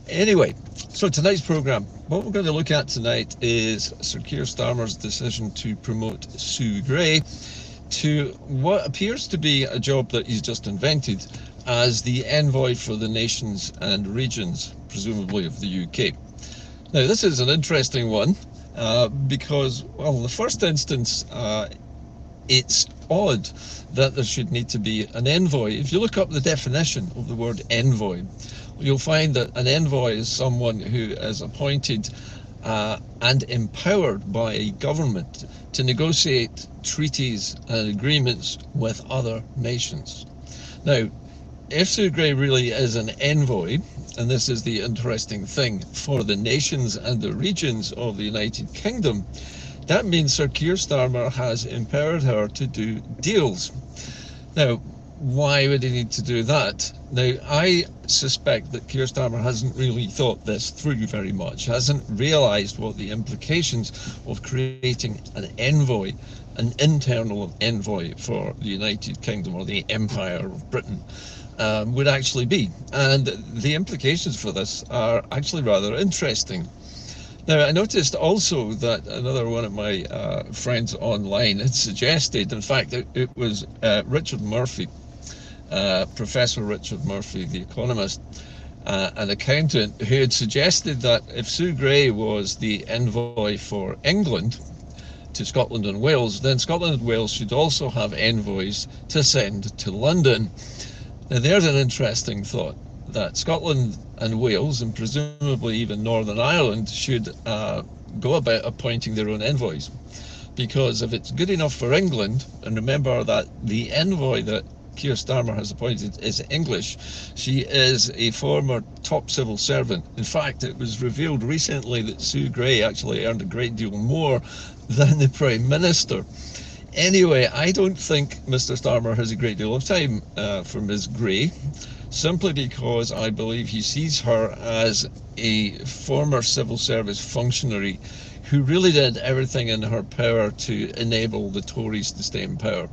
Anyway, so tonight's programme, what we're going to look at tonight is Sir Kier Starmer's decision to promote Sue Gray to what appears to be a job that he's just invented as the envoy for the nations and regions, presumably of the UK. Now, this is an interesting one because, well, in the first instance, it's odd that there should need to be an envoy. If you look up the definition of the word envoy, you'll find that an envoy is someone who is appointed and empowered by a government to negotiate treaties and agreements with other nations. Now, if Sue Gray really is an envoy, and this is the interesting thing, for the nations and the regions of the United Kingdom, that means Sir Kier Starmer has empowered her to do deals. Now, why would he need to do that? Now, I suspect that Kier Starmer hasn't really thought this through very much, hasn't realised what the implications of creating an envoy, an internal envoy for the United Kingdom or the Empire of Britain would actually be. And the implications for this are actually rather interesting. Now, I noticed also that another one of my friends online had suggested, in fact, it was Richard Murphy, Professor Richard Murphy, the economist, an accountant, who had suggested that if Sue Gray was the envoy for England to Scotland and Wales, then Scotland and Wales should also have envoys to send to London. Now, there's an interesting thought, that Scotland and Wales, and presumably even Northern Ireland, should go about appointing their own envoys. Because if it's good enough for England, and remember that the envoy that Kier Starmer has appointed is English, she is a former top civil servant. In fact, it was revealed recently that Sue Gray actually earned a great deal more than the Prime Minister. Anyway, I don't think Mr. Starmer has a great deal of time for Ms. Gray, simply because I believe he sees her as a former civil service functionary who really did everything in her power to enable the Tories to stay in power.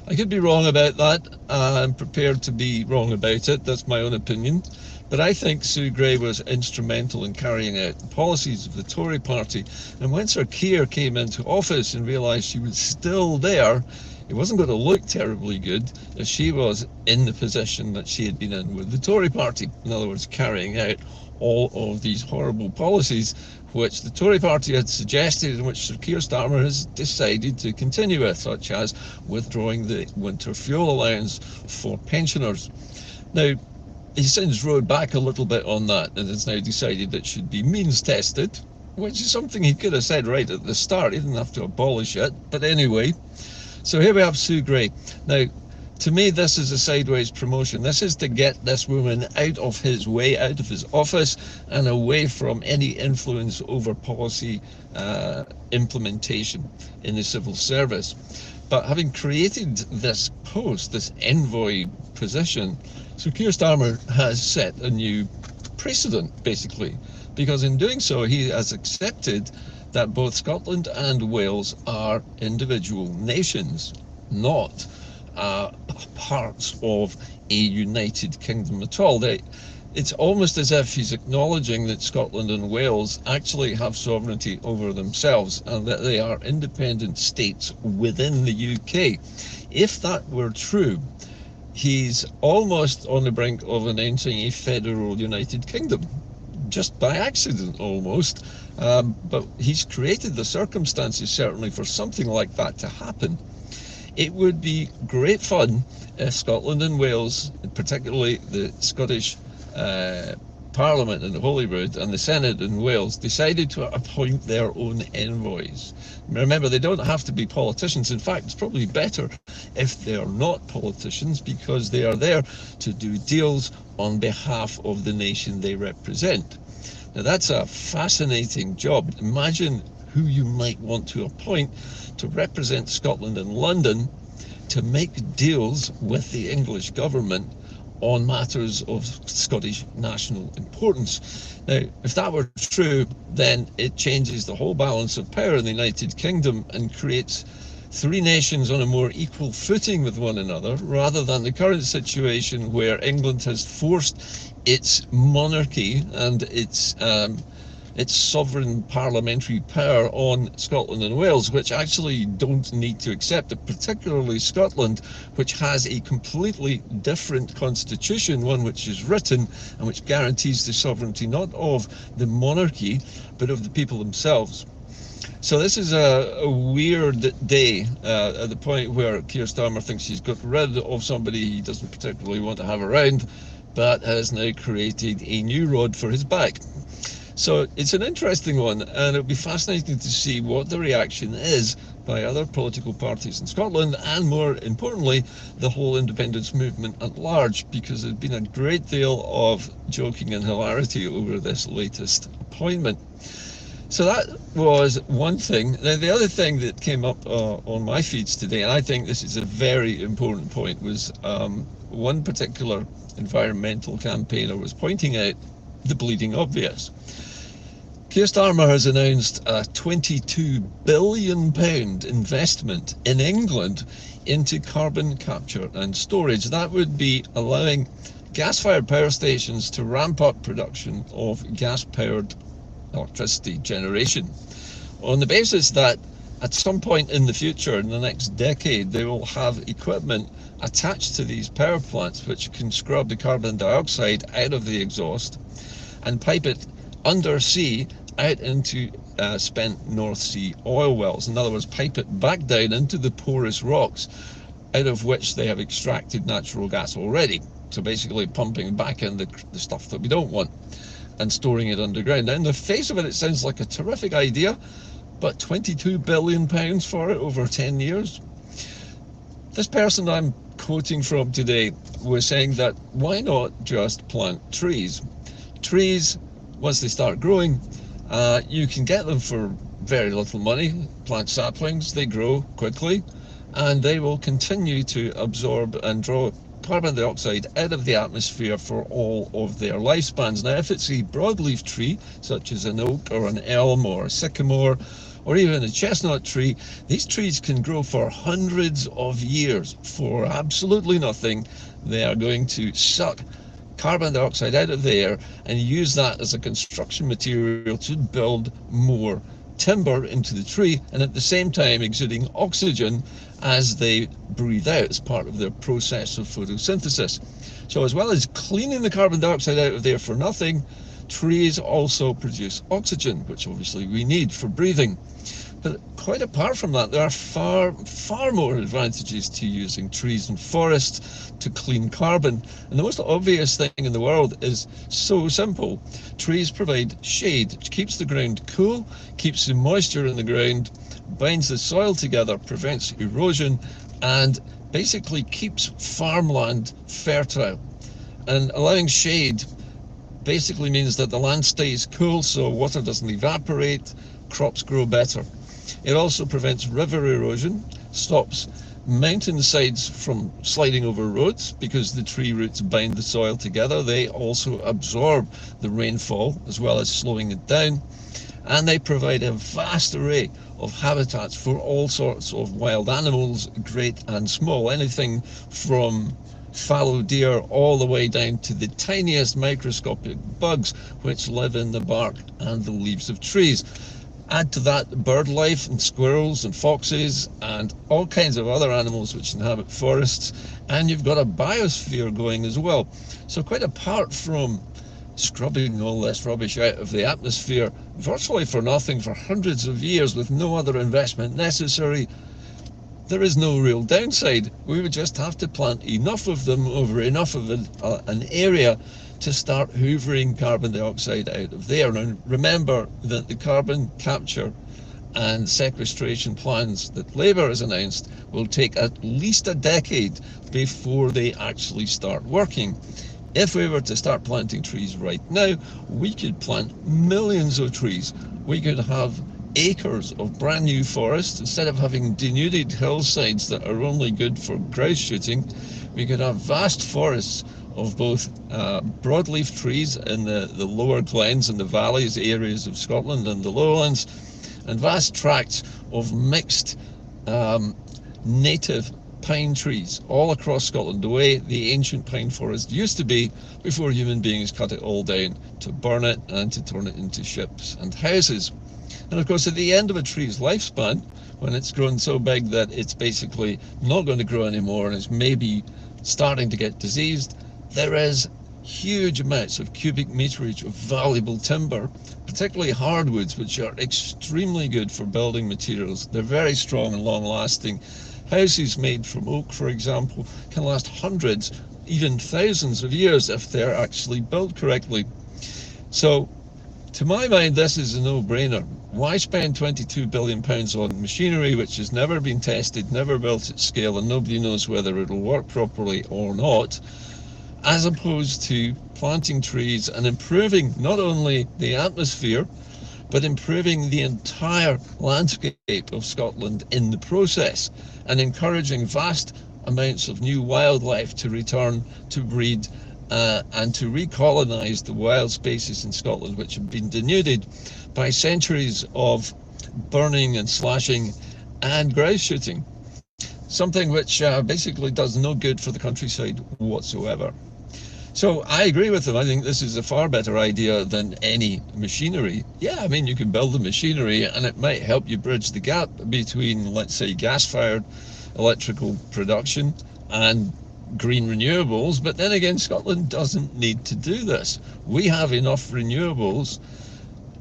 I could be wrong about that. I'm prepared to be wrong about it. That's my own opinion. But I think Sue Gray was instrumental in carrying out the policies of the Tory party. And when Sir Keir came into office and realised she was still there, it wasn't going to look terribly good if she was in the position that she had been in with the Tory party. In other words, carrying out all of these horrible policies which the Tory party had suggested and which Sir Keir Starmer has decided to continue with, such as withdrawing the winter fuel allowance for pensioners. Now, he's since rode back a little bit on that and has now decided that it should be means tested, which is something he could have said right at the start. He didn't have to abolish it. But anyway, so here we have Sue Gray. Now, to me, this is a sideways promotion. This is to get this woman out of his way, out of his office, and away from any influence over policy implementation in the civil service. But having created this post, this envoy position, Sir Keir Starmer has set a new precedent, basically, because in doing so, he has accepted that both Scotland and Wales are individual nations, not parts of a United Kingdom at all. It's almost as if he's acknowledging that Scotland and Wales actually have sovereignty over themselves and that they are independent states within the UK. If that were true, he's almost on the brink of announcing a federal United Kingdom, just by accident almost. But he's created the circumstances, certainly, for something like that to happen. It would be great fun if Scotland and Wales, particularly the Scottish Parliament in Holyrood and the Senate in Wales, decided to appoint their own envoys. Remember, they don't have to be politicians. In fact, it's probably better if they are not politicians, because they are there to do deals on behalf of the nation they represent. Now, that's a fascinating job. Imagine who you might want to appoint to represent Scotland in London to make deals with the English government on matters of Scottish national importance. Now, if that were true, then it changes the whole balance of power in the United Kingdom and creates three nations on a more equal footing with one another, rather than the current situation where England has forced its monarchy and its sovereign parliamentary power on Scotland and Wales, which actually don't need to accept it, particularly Scotland, which has a completely different constitution, one which is written and which guarantees the sovereignty not of the monarchy, but of the people themselves. So this is a weird day at the point where Kier Starmer thinks he's got rid of somebody he doesn't particularly want to have around, but has now created a new rod for his back. So it's an interesting one, and it'll be fascinating to see what the reaction is by other political parties in Scotland, and more importantly, the whole independence movement at large, because there's been a great deal of joking and hilarity over this latest appointment. So that was one thing. Now, the other thing that came up on my feeds today, and I think this is a very important point, was one particular environmental campaigner was pointing out the bleeding obvious. Kier Starmer has announced a £22 billion investment in England into carbon capture and storage. That would be allowing gas-fired power stations to ramp up production of gas-powered electricity generation, on the basis that at some point in the future, in the next decade, they will have equipment attached to these power plants which can scrub the carbon dioxide out of the exhaust and pipe it undersea out into spent North Sea oil wells. In other words, pipe it back down into the porous rocks out of which they have extracted natural gas already. So basically pumping back in the stuff that we don't want and storing it underground. Now, in the face of it, it sounds like a terrific idea, but £22 billion for it over 10 years? This person I'm quoting from today was saying that why not just plant trees? Trees, once they start growing, you can get them for very little money. Plant saplings, they grow quickly, and they will continue to absorb and draw carbon dioxide out of the atmosphere for all of their lifespans. Now, if it's a broadleaf tree, such as an oak or an elm or a sycamore, or even a chestnut tree, these trees can grow for hundreds of years for absolutely nothing. They are going to suck carbon dioxide out of the air and use that as a construction material to build more timber into the tree, and at the same time exuding oxygen as they breathe out as part of their process of photosynthesis. So as well as cleaning the carbon dioxide out of there for nothing, trees also produce oxygen, which obviously we need for breathing. But quite apart from that, there are far more advantages to using trees and forests to clean carbon. And the most obvious thing in the world is so simple. Trees provide shade, which keeps the ground cool, keeps the moisture in the ground, binds the soil together, prevents erosion, and basically keeps farmland fertile. And allowing shade basically means that the land stays cool, so water doesn't evaporate, crops grow better. It also prevents river erosion, stops mountainsides from sliding over roads because the tree roots bind the soil together. They also absorb the rainfall as well as slowing it down, and they provide a vast array of habitats for all sorts of wild animals, great and small, anything from fallow deer all the way down to the tiniest microscopic bugs which live in the bark and the leaves of trees. Add to that bird life and squirrels and foxes and all kinds of other animals which inhabit forests, and you've got a biosphere going as well. So quite apart from scrubbing all this rubbish out of the atmosphere virtually for nothing for hundreds of years with no other investment necessary, there is no real downside. We would just have to plant enough of them over enough of an area to start hoovering carbon dioxide out of there. And remember that the carbon capture and sequestration plans that Labour has announced will take at least a decade before they actually start working. If we were to start planting trees right now, we could plant millions of trees. We could have acres of brand new forest. Instead of having denuded hillsides that are only good for grouse shooting, we could have vast forests of both broadleaf trees in the lower glens and the valleys areas of Scotland and the lowlands, and vast tracts of mixed native pine trees all across Scotland, the way the ancient pine forest used to be before human beings cut it all down to burn it and to turn it into ships and houses. And of course, at the end of a tree's lifespan, when it's grown so big that it's basically not going to grow anymore and it's maybe starting to get diseased, there is huge amounts of cubic meterage of valuable timber, particularly hardwoods, which are extremely good for building materials. They're very strong and long-lasting. Houses made from oak, for example, can last hundreds, even thousands of years if they're actually built correctly. So, to my mind, this is a no-brainer. Why spend £22 billion on machinery which has never been tested, never built at scale, and nobody knows whether it'll work properly or not, as opposed to planting trees and improving not only the atmosphere, but improving the entire landscape of Scotland in the process, and encouraging vast amounts of new wildlife to return to breed and to recolonise the wild spaces in Scotland which have been denuded by centuries of burning and slashing and grouse shooting. Something which basically does no good for the countryside whatsoever. So I agree with them. I think this is a far better idea than any machinery. Yeah, I mean, you can build the machinery and it might help you bridge the gap between, let's say, gas-fired electrical production and green renewables. But then again, Scotland doesn't need to do this. We have enough renewables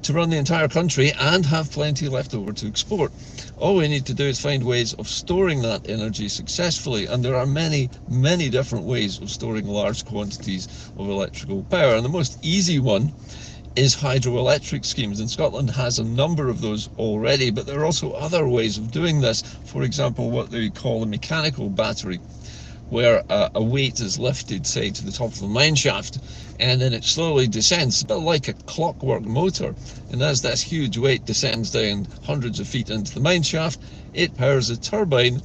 to run the entire country and have plenty left over to export. All we need to do is find ways of storing that energy successfully, and there are many, many different ways of storing large quantities of electrical power, and the most easy one is hydroelectric schemes, and Scotland has a number of those already, but there are also other ways of doing this. For example, what they call a mechanical battery, where a weight is lifted, say, to the top of the mine shaft, and then it slowly descends, a bit like a clockwork motor. And as this huge weight descends down hundreds of feet into the mine shaft, it powers a turbine,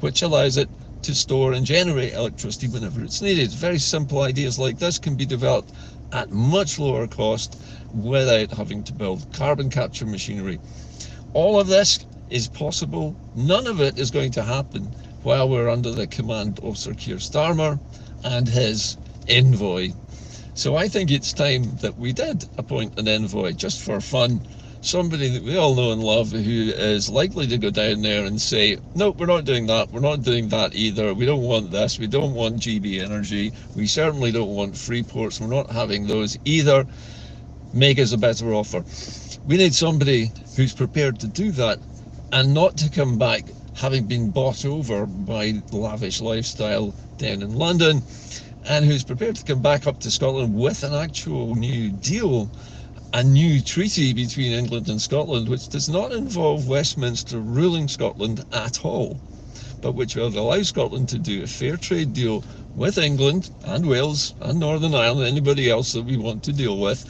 which allows it to store and generate electricity whenever it's needed. Very simple ideas like this can be developed at much lower cost without having to build carbon capture machinery. All of this is possible. None of it is going to happen while we're under the command of Sir Kier Starmer and his Envoy. So I think it's time that we did appoint an envoy, just for fun. Somebody that we all know and love, who is likely to go down there and say, no, we're not doing that, we're not doing that either, we don't want this, we don't want GB Energy, we certainly don't want free ports, we're not having those either, make us a better offer. We need somebody who's prepared to do that and not to come back having been bought over by the lavish lifestyle down in London, and who's prepared to come back up to Scotland with an actual new deal, a new treaty between England and Scotland, which does not involve Westminster ruling Scotland at all, but which will allow Scotland to do a fair trade deal with England and Wales and Northern Ireland, and anybody else that we want to deal with,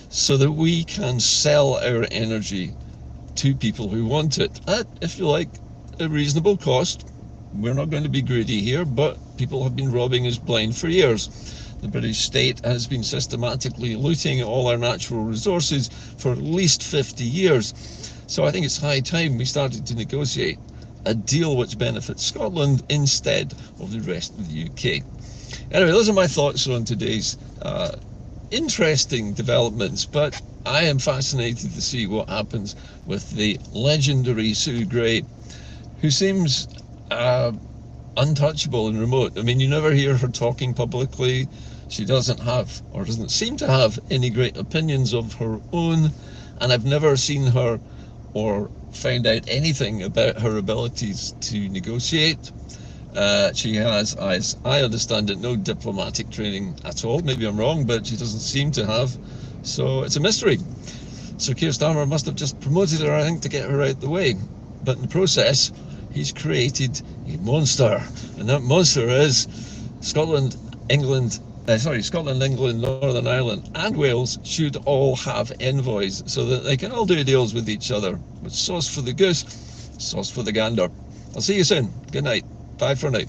so that we can sell our energy to people who want it at, if you like, a reasonable cost. We're not going to be greedy here, but people have been robbing us blind for years. The British state has been systematically looting all our natural resources for at least 50 years. So I think it's high time we started to negotiate a deal which benefits Scotland instead of the rest of the UK. Anyway, those are my thoughts on today's interesting developments, but I am fascinated to see what happens with the legendary Sue Gray, who seems untouchable and remote. I mean, you never hear her talking publicly. She doesn't have, or doesn't seem to have, any great opinions of her own, and I've never seen her or found out anything about her abilities to negotiate. She has, as I understand it, no diplomatic training at all. Maybe I'm wrong, but she doesn't seem to have, so it's a mystery. Sir Kier Starmer must have just promoted her, I think, to get her out the way, but in the process he's created a monster, and that monster is Scotland, England, Northern Ireland and Wales should all have envoys so that they can all do deals with each other. With sauce for the goose, sauce for the gander. I'll see you soon. Good night. Bye for now.